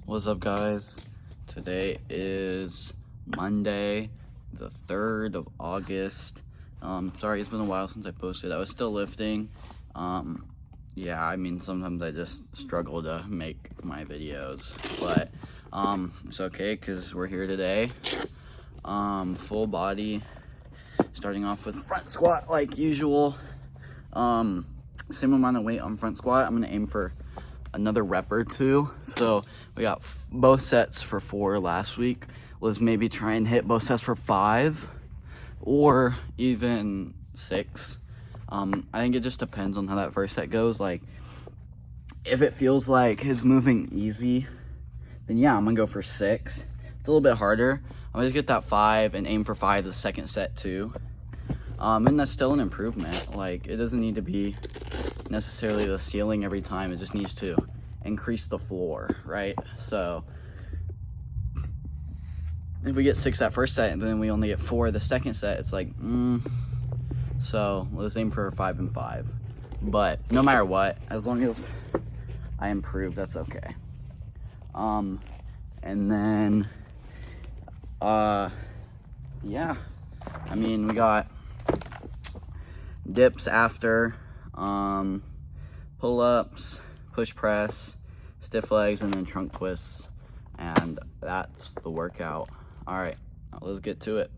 What's up, guys? Today is Monday, the 3rd of August. Sorry, it's been a while since I posted. I was still lifting. Yeah, I mean, sometimes I just struggle to make my videos, but it's okay because we're here today. Full body, starting off with front squat like usual. Same amount of weight on front squat. I'm gonna aim for another rep or two. So we got both sets for 4 last week. Let's maybe try and hit both sets for 5 or even 6. I think it just depends on how that first set goes. Like, if it feels like it's moving easy, then yeah, I'm gonna go for 6. It's a little bit harder. I'm gonna just get that 5 and aim for 5 the second set too. And that's still an improvement. Like, it doesn't need to be necessarily the ceiling every time. It just needs to increase the floor, right? So if we get 6 that first set and then we only get 4 the second set, it's like so let's aim for 5 and 5. But no matter what, as long as I improve, that's okay. And then yeah, I mean, we got dips after, pull-ups, push press, stiff legs, and then trunk twists, and that's the workout. All right, now let's get to it.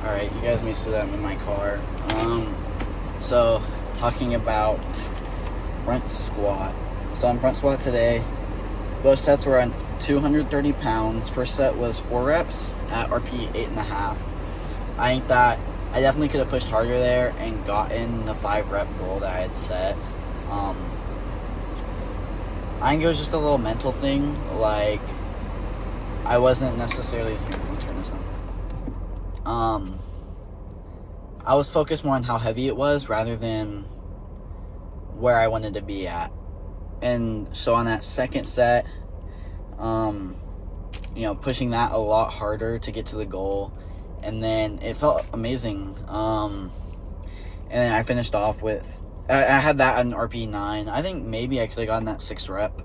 Alright, you guys may see that I'm in my car. So talking about front squat. So on front squat today, both sets were on 230 pounds. First set was 4 reps at RP 8.5. I think that I definitely could have pushed harder there and gotten the 5 rep goal that I had set. I think it was just a little mental thing. Like, I wasn't necessarily, here, let me turn this on. I was focused more on how heavy it was rather than where I wanted to be at. And so on that second set, pushing that a lot harder to get to the goal. And then it felt amazing. And then I finished off with, I had that on RP 9. I think maybe I could have gotten that 6 rep.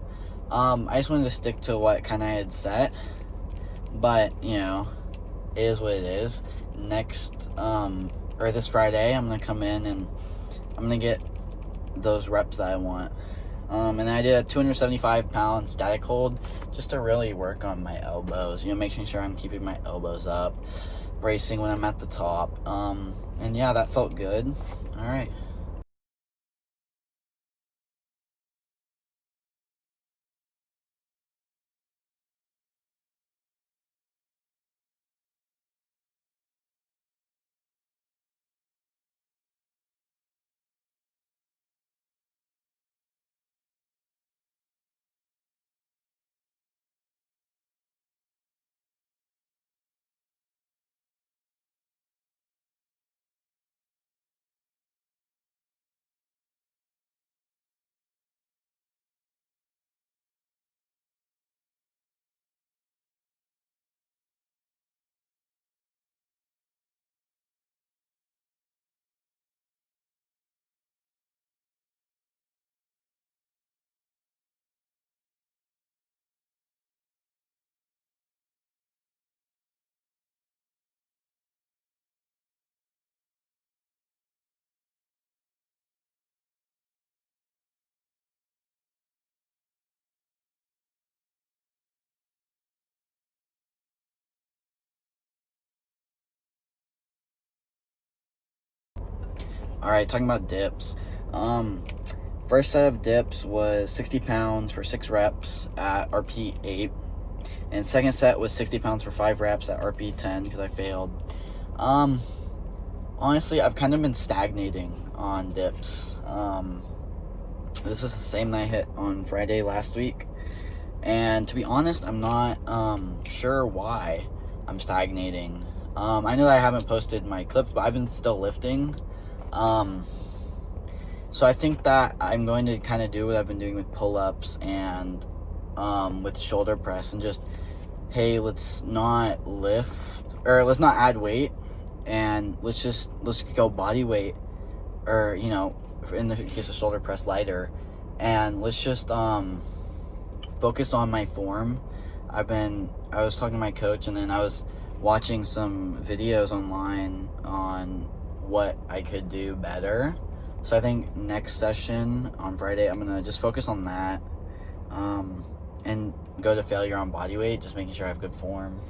I just wanted to stick to what kind of I had set. But, it is what it is. Next, or this Friday, I'm going to come in and I'm going to get those reps that I want. And then I did a 275 pound static hold just to really work on my elbows, making sure I'm keeping my elbows up, bracing when I'm at the top. And yeah, that felt good. All right. All right, talking about dips. First set of dips was 60 pounds for 6 reps at RP 8. And second set was 60 pounds for 5 reps at RP 10 because I failed. Honestly, I've kind of been stagnating on dips. This was the same that I hit on Friday last week. And to be honest, I'm not sure why I'm stagnating. I know that I haven't posted my clips, but I've been still lifting. So I think that I'm going to kind of do what I've been doing with pull-ups and with shoulder press, and just, hey, let's not lift, or let's not add weight, and let's go body weight, or, you know, in the case of shoulder press, lighter, and let's just focus on my form. I was talking to my coach, and then I was watching some videos online on what I could do better. So I think next session on Friday, I'm gonna just focus on that, and go to failure on body weight, just making sure I have good form.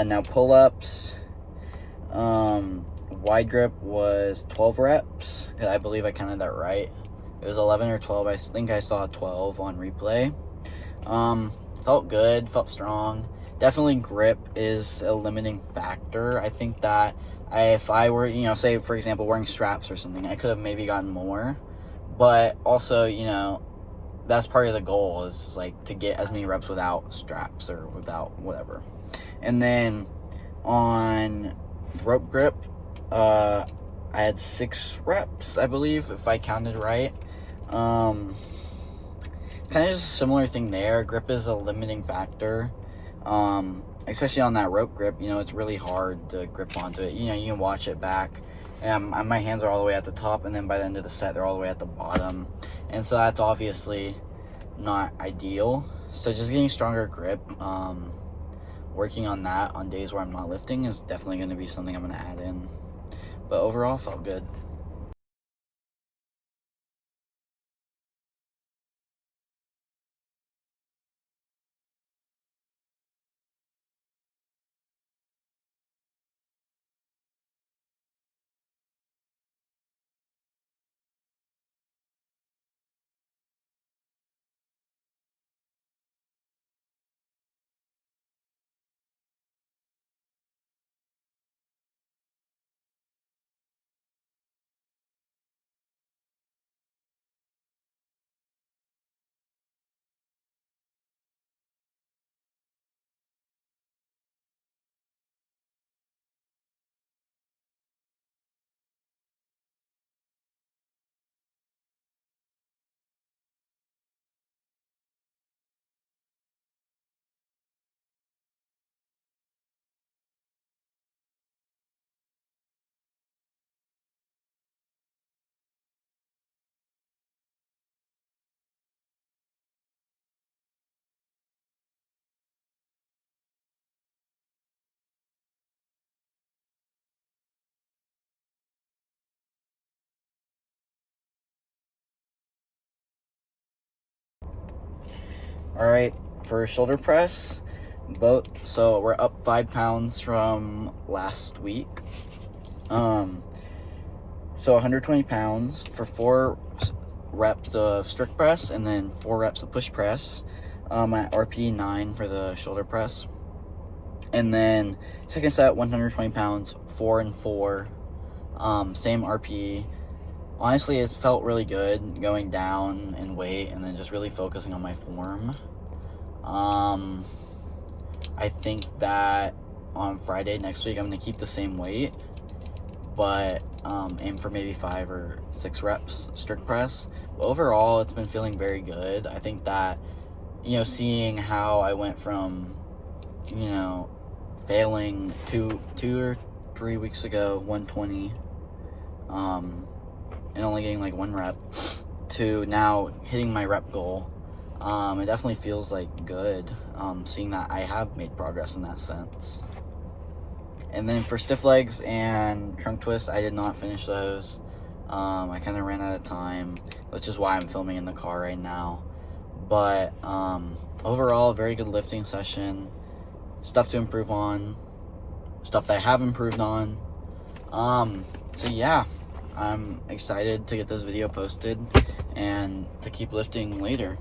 Now pull-ups, wide grip was 12 reps. I believe I counted that right. It was 11 or 12. I think I saw 12 on replay. Felt good, felt strong. Definitely grip is a limiting factor. I think that if I were, you know, say for example, wearing straps or something, I could have maybe gotten more. But also, you know, that's part of the goal, is like to get as many reps without straps or without whatever. And then on rope grip, I had 6 reps, I believe, if I counted right. Kind of just a similar thing there. Grip is a limiting factor, especially on that rope grip. You know, it's really hard to grip onto it. You know, you can watch it back, and my hands are all the way at the top, and then by the end of the set, they're all the way at the bottom. And so that's obviously not ideal. So just getting stronger grip, working on that on days where I'm not lifting is definitely going to be something I'm going to add in. But overall, felt good. All right, for shoulder press, so we're up 5 pounds from last week. So 120 pounds for reps of strict press and then 4 reps of push press. At RP 9 for the shoulder press. And then second set, 120 pounds, 4 and 4. Same RP. Honestly, it felt really good going down in weight and then just really focusing on my form. I think that on Friday next week, I'm going to keep the same weight, but aim for maybe 5 or 6 reps strict press. But overall, it's been feeling very good. I think that, seeing how I went from, failing two or 3 weeks ago, 120, and only getting like 1 rep, to now hitting my rep goal. It definitely feels like good, seeing that I have made progress in that sense. And then for stiff legs and trunk twists, I did not finish those. I kind of ran out of time, which is why I'm filming in the car right now. But overall, very good lifting session. Stuff to improve on, stuff that I have improved on. So yeah, I'm excited to get this video posted and to keep lifting later.